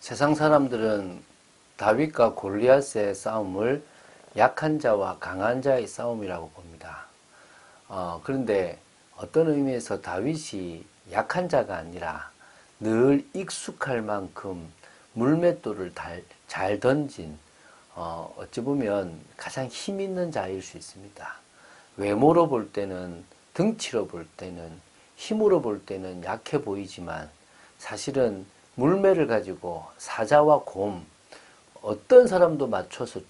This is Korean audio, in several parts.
세상 사람들은 다윗과 골리앗의 싸움을 약한 자와 강한 자의 싸움이라고 봅니다. 그런데 어떤 의미에서 다윗이 약한 자가 아니라 늘 익숙할 만큼 물맷돌을 잘 던진 어찌 보면 가장 힘 있는 자일 수 있습니다. 외모로 볼 때는, 등치로 볼 때는, 힘으로 볼 때는 약해 보이지만 사실은 물매를 가지고 사자와 곰, 어떤 사람도 맞춰서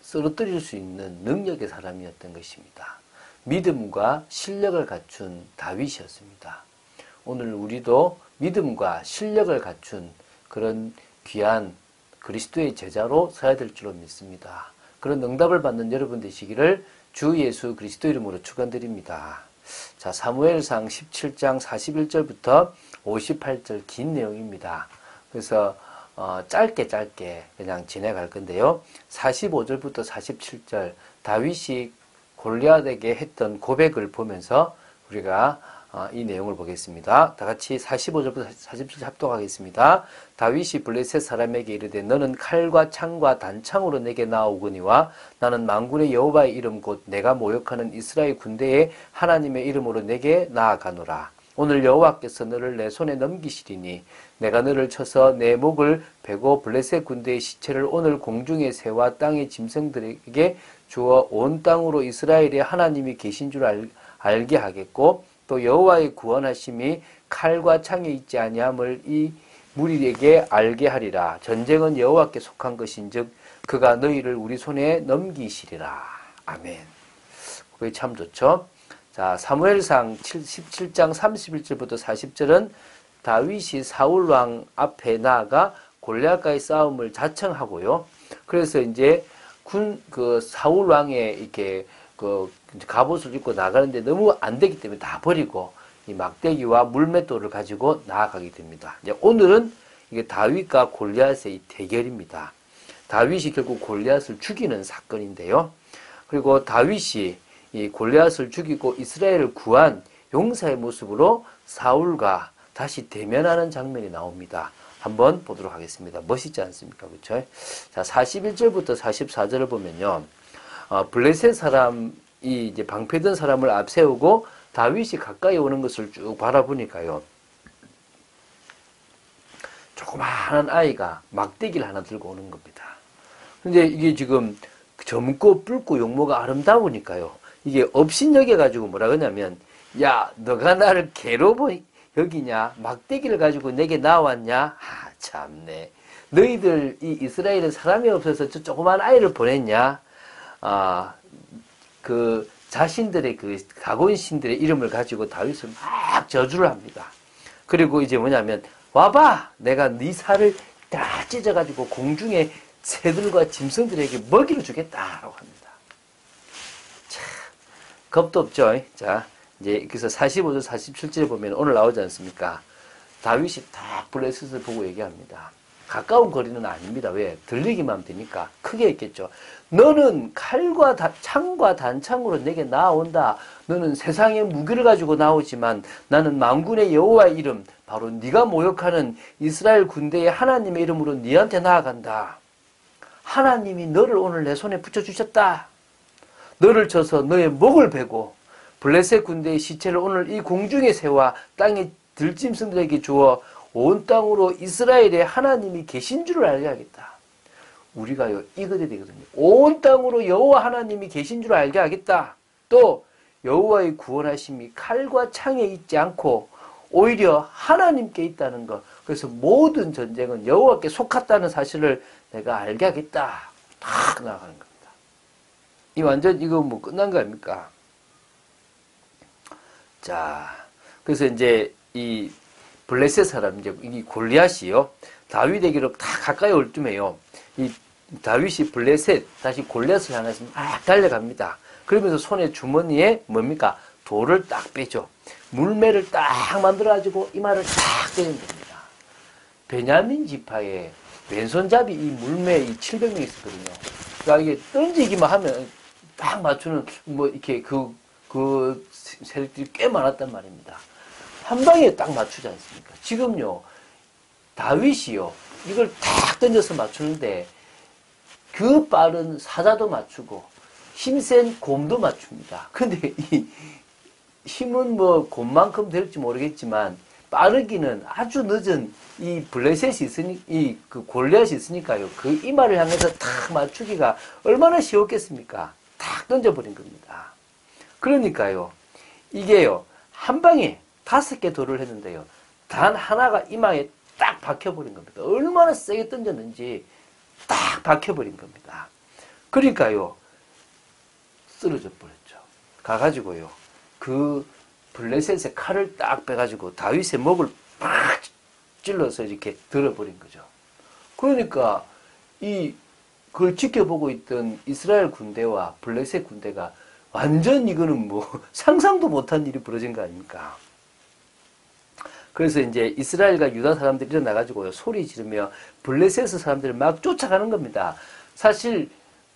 쓰러뜨릴 수 있는 능력의 사람이었던 것입니다. 믿음과 실력을 갖춘 다윗이었습니다. 오늘 우리도 믿음과 실력을 갖춘 그런 귀한 그리스도의 제자로 서야 될 줄로 믿습니다. 그런 응답을 받는 여러분 되시기를 주 예수 그리스도 이름으로 축원드립니다. 자, 사무엘상 17장 41절부터 58절 긴 내용입니다. 그래서 짧게 그냥 지나갈 건데요. 45절부터 47절 다윗이 골리앗에게 했던 고백을 보면서 우리가 이 내용을 보겠습니다. 다 같이 45절부터 47절 합독하겠습니다. 다윗이 블레셋 사람에게 이르되 너는 칼과 창과 단창으로 내게 나오거니와 나는 만군의 여호와의 이름 곧 내가 모욕하는 이스라엘 군대의 하나님의 이름으로 내게 나아가노라. 오늘 여호와께서 너를 내 손에 넘기시리니 내가 너를 쳐서 내 목을 베고 블레셋 군대의 시체를 오늘 공중의 새와 땅의 짐승들에게 주어 온 땅으로 이스라엘의 하나님이 계신 줄 알게 하겠고 또 여호와의 구원하심이 칼과 창에 있지 아니함을 이 무리에게 알게 하리라. 전쟁은 여호와께 속한 것인즉 그가 너희를 우리 손에 넘기시리라. 아멘. 그게 참 좋죠. 자, 사무엘상 17장 31절부터 40절은 다윗이 사울왕 앞에 나아가 골리앗과의 싸움을 자청하고요. 그래서 이제 사울왕의 이렇게 갑옷을 입고 나가는데 너무 안 되기 때문에 다 버리고 이 막대기와 물맷돌을 가지고 나아가게 됩니다. 이제 오늘은 이게 다윗과 골리앗의 대결입니다. 다윗이 결국 골리앗을 죽이는 사건인데요. 그리고 다윗이 이 골리앗을 죽이고 이스라엘을 구한 용사의 모습으로 사울과 다시 대면하는 장면이 나옵니다. 한번 보도록 하겠습니다. 멋있지 않습니까? 그렇죠? 자, 41절부터 44절을 보면요. 블레셋 사람이 이제 방패든 사람을 앞세우고 다윗이 가까이 오는 것을 쭉 바라보니까요. 조그마한 아이가 막대기를 하나 들고 오는 겁니다. 근데 이게 지금 젊고 붉고 용모가 아름다우니까요. 이게 업신여겨가지고 뭐라 그러냐면, 야, 너가 나를 개로 여기냐? 막대기를 가지고 내게 나왔냐? 참네. 너희들 이 이스라엘은 사람이 없어서 저 조그만 아이를 보냈냐? 자신들의 다곤신들의 이름을 가지고 다윗을 막 저주를 합니다. 그리고 이제 뭐냐면, 와봐! 내가 네 살을 다 찢어가지고 공중에 새들과 짐승들에게 먹이를 주겠다라고 합니다. 참, 겁도 없죠. 자, 이제 그래서 45절 47절에 보면 오늘 나오지 않습니까? 다윗이 딱 블레셋을 보고 얘기합니다. 가까운 거리는 아닙니다. 왜? 들리기만 하면 되니까 크게 했겠죠. 너는 칼과 창과 단창으로 내게 나온다. 너는 세상의 무기를 가지고 나오지만 나는 만군의 여호와의 이름, 바로 네가 모욕하는 이스라엘 군대의 하나님의 이름으로 네한테 나아간다. 하나님이 너를 오늘 내 손에 붙여주셨다. 너를 쳐서 너의 목을 베고 블레셋 군대의 시체를 오늘 이 공중의 새와 땅의 들짐승들에게 주어 온 땅으로 이스라엘의 하나님이 계신 줄을 알게 하겠다. 우리가요, 이거야 되거든요. 온 땅으로 여호와 하나님이 계신 줄 알게 하겠다. 또 여호와의 구원하심이 칼과 창에 있지 않고 오히려 하나님께 있다는 것. 그래서 모든 전쟁은 여호와께 속했다는 사실을 내가 알게 하겠다. 탁 나가는 겁니다. 이 완전 이거 뭐 끝난 거 아닙니까? 자, 그래서 이제 이 블레셋 사람, 이제 이 골리앗이요, 다윗에게로 다 가까이 올 쯤에요. 이 다윗이 블레셋, 다시 골리앗을 향해서 막 달려갑니다. 그러면서 손에 주머니에 뭡니까? 돌을 딱 빼죠. 물매를 딱 만들어가지고 이마를 딱 때리는 겁니다. 베냐민 지파에 왼손잡이 이 물매 이 700명 있었거든요. 그러니까 이게 던지기만 하면 딱 맞추는, 뭐, 이렇게 세력들이 꽤 많았단 말입니다. 한 방에 딱 맞추지 않습니까? 지금요, 다윗이요, 이걸 탁 던져서 맞추는데 그 빠른 사자도 맞추고 힘센 곰도 맞춥니다. 근데 이 힘은 뭐 곰만큼 될지 모르겠지만 빠르기는 아주 늦은 이 블레셋이 있으니 그 골리앗이 있으니까요. 그 이마를 향해서 탁 맞추기가 얼마나 쉬웠겠습니까? 탁 던져버린 겁니다. 그러니까요. 이게요. 한 방에 5개 돌을 했는데요. 단 하나가 이마에 딱 박혀버린 겁니다. 얼마나 세게 던졌는지 딱 박혀버린 겁니다. 그러니까요. 쓰러져 버렸죠. 가가지고요. 그 블레셋의 칼을 딱 빼가지고 다윗의 목을 팍 찔러서 이렇게 들어버린 거죠. 그러니까 그걸 지켜보고 있던 이스라엘 군대와 블레셋 군대가 완전 이거는 뭐 상상도 못한 일이 벌어진 거 아닙니까? 그래서 이제 이스라엘과 유다 사람들이 일어나가지고요. 소리 지르며 블레셋 사람들을 막 쫓아가는 겁니다. 사실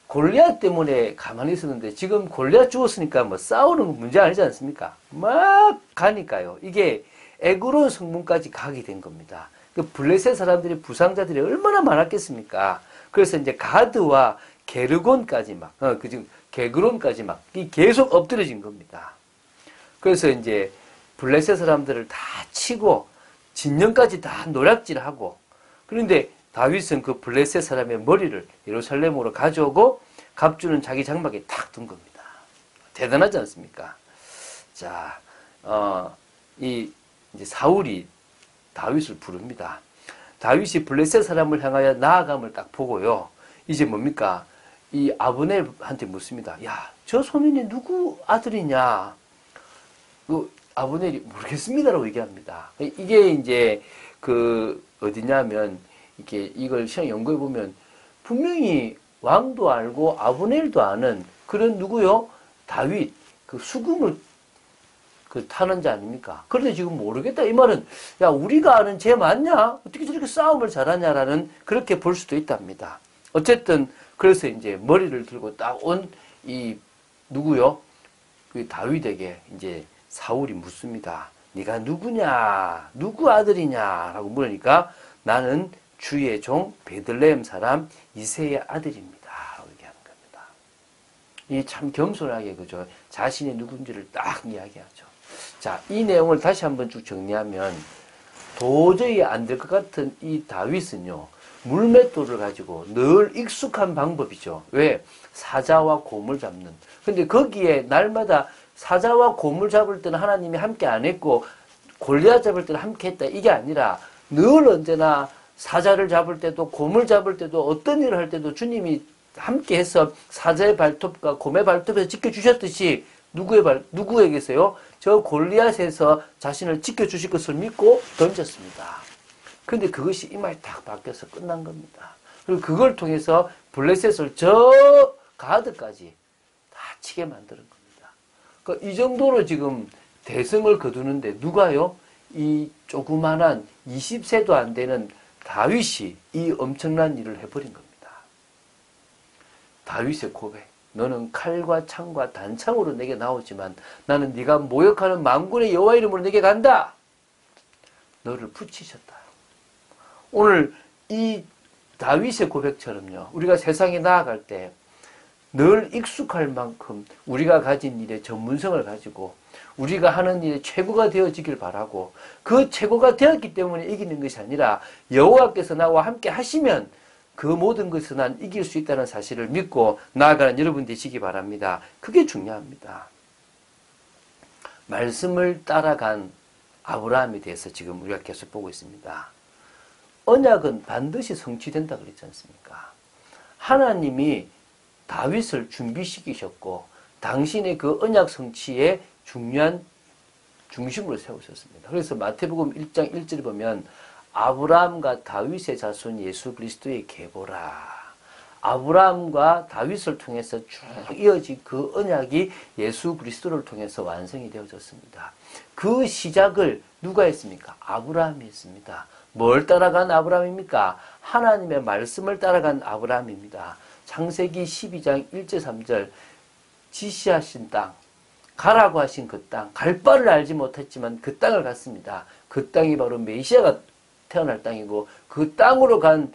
골리앗 때문에 가만히 있었는데 지금 골리앗 죽었으니까 뭐 싸우는 건 문제 아니지 않습니까? 막 가니까요. 이게 에그론 성문까지 가게 된 겁니다. 그 블레셋 사람들이 부상자들이 얼마나 많았겠습니까? 그래서 이제 가드와 게르곤까지 지금 게그론까지 계속 엎드려진 겁니다. 그래서 이제 블레셋 사람들을 다 치고 진영까지 다 노략질하고 그런데 다윗은 그 블레셋 사람의 머리를 예루살렘으로 가져오고 갑주는 자기 장막에 탁 둔 겁니다. 대단하지 않습니까? 자, 이제 사울이 다윗을 부릅니다. 다윗이 블레셋 사람을 향하여 나아감을 딱 보고요. 이제 뭡니까? 이 아브넬한테 묻습니다. 야, 저 소년이 누구 아들이냐? 아브넬이 모르겠습니다라고 얘기합니다. 이게 이제 어디냐면 이걸 시험 연구해 보면 분명히 왕도 알고 아브넬도 아는 그런 누구요? 다윗 수금을 타는 자 아닙니까? 그런데 지금 모르겠다 이 말은 야 우리가 아는 쟤 맞냐? 어떻게 저렇게 싸움을 잘하냐라는 그렇게 볼 수도 있답니다. 어쨌든 그래서 이제 머리를 들고 딱 온 누구요? 그 다윗에게 이제 사울이 묻습니다. 네가 누구냐? 누구 아들이냐? 라고 물으니까 나는 주의 종 베들레헴 사람 이새의 아들입니다. 라고 얘기하는 겁니다. 이 참 겸손하게 그죠? 자신이 누군지를 딱 이야기하죠. 자, 이 내용을 다시 한번 쭉 정리하면 도저히 안 될 것 같은 이 다윗은요. 물맷돌을 가지고 늘 익숙한 방법이죠. 왜? 사자와 곰을 잡는. 근데 거기에 날마다 사자와 곰을 잡을 때는 하나님이 함께 안 했고 골리앗 잡을 때는 함께 했다. 이게 아니라 늘 언제나 사자를 잡을 때도 곰을 잡을 때도 어떤 일을 할 때도 주님이 함께 해서 사자의 발톱과 곰의 발톱에서 지켜주셨듯이 누구에게서요? 저 골리앗에서 자신을 지켜주실 것을 믿고 던졌습니다. 근데 그것이 이마에 딱 박혀서 끝난 겁니다. 그리고 그걸 통해서 블레셋을 저 가드까지 다 치게 만드는 겁니다. 그러니까 이 정도로 지금 대승을 거두는데 누가요? 이 조그만한 20세도 안 되는 다윗이 이 엄청난 일을 해버린 겁니다. 다윗의 고백. 너는 칼과 창과 단창으로 내게 나오지만 나는 네가 모욕하는 만군의 여호와 이름으로 내게 간다. 너를 붙이셨다. 오늘 이 다윗의 고백처럼요. 우리가 세상에 나아갈 때 늘 익숙할 만큼 우리가 가진 일의 전문성을 가지고 우리가 하는 일의 최고가 되어지길 바라고 그 최고가 되었기 때문에 이기는 것이 아니라 여호와께서 나와 함께 하시면 그 모든 것을 난 이길 수 있다는 사실을 믿고 나아가는 여러분 되시기 바랍니다. 그게 중요합니다. 말씀을 따라간 아브라함에 대해서 지금 우리가 계속 보고 있습니다. 언약은 반드시 성취된다 그랬지 않습니까? 하나님이 다윗을 준비시키셨고 당신의 그 언약 성취의 중요한 중심으로 세우셨습니다. 그래서 마태복음 1장 1절에 보면 아브라함과 다윗의 자손 예수 그리스도의 계보라. 아브라함과 다윗을 통해서 쭉 이어진 그 언약이 예수 그리스도를 통해서 완성이 되어졌습니다. 그 시작을 누가 했습니까? 아브라함이 했습니다. 뭘 따라간 아브라함입니까? 하나님의 말씀을 따라간 아브라함입니다. 창세기 12장 1절 3절 지시하신 땅, 가라고 하신 그 땅, 갈 바를 알지 못했지만 그 땅을 갔습니다. 그 땅이 바로 메시아가 태어날 땅이고 그 땅으로 간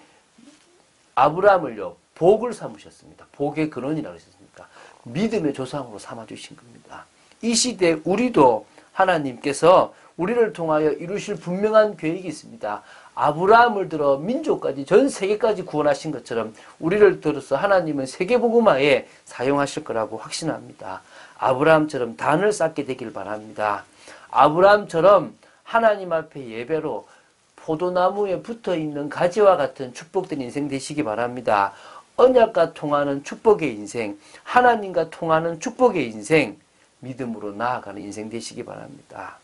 아브라함을요 복을 삼으셨습니다. 복의 근원이라고 했습니다. 믿음의 조상으로 삼아주신 겁니다. 이 시대에 우리도 하나님께서 우리를 통하여 이루실 분명한 계획이 있습니다. 아브라함을 들어 민족까지 전 세계까지 구원하신 것처럼 우리를 들어서 하나님은 세계복음화에 사용하실 거라고 확신합니다. 아브라함처럼 단을 쌓게 되길 바랍니다. 아브라함처럼 하나님 앞에 예배로 포도나무에 붙어있는 가지와 같은 축복된 인생 되시기 바랍니다. 언약과 통하는 축복의 인생, 하나님과 통하는 축복의 인생, 믿음으로 나아가는 인생 되시기 바랍니다.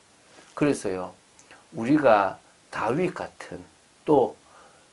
그래서요, 우리가 다윗 같은, 또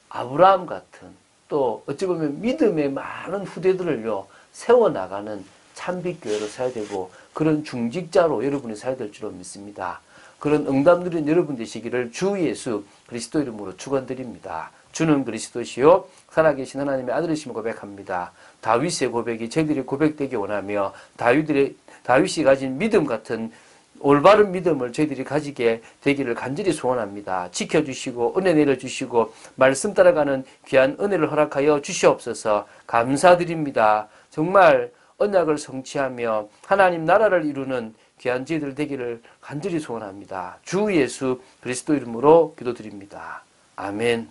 아브라함 같은, 또 어찌 보면 믿음의 많은 후대들을요, 세워나가는 참빛교회로 서야 되고, 그런 중직자로 여러분이 서야 될 줄로 믿습니다. 그런 응답 누린 여러분 되시기를 주 예수 그리스도 이름으로 축원드립니다. 주는 그리스도시요 살아계신 하나님의 아들이심을 고백합니다. 다윗의 고백이 저희들이 고백되기 원하며 다윗이 가진 믿음 같은 올바른 믿음을 저희들이 가지게 되기를 간절히 소원합니다. 지켜주시고 은혜 내려주시고 말씀 따라가는 귀한 은혜를 허락하여 주시옵소서. 감사드립니다. 정말 언약을 성취하며 하나님 나라를 이루는 귀한 저희들 되기를 간절히 소원합니다. 주 예수 그리스도 이름으로 기도드립니다. 아멘.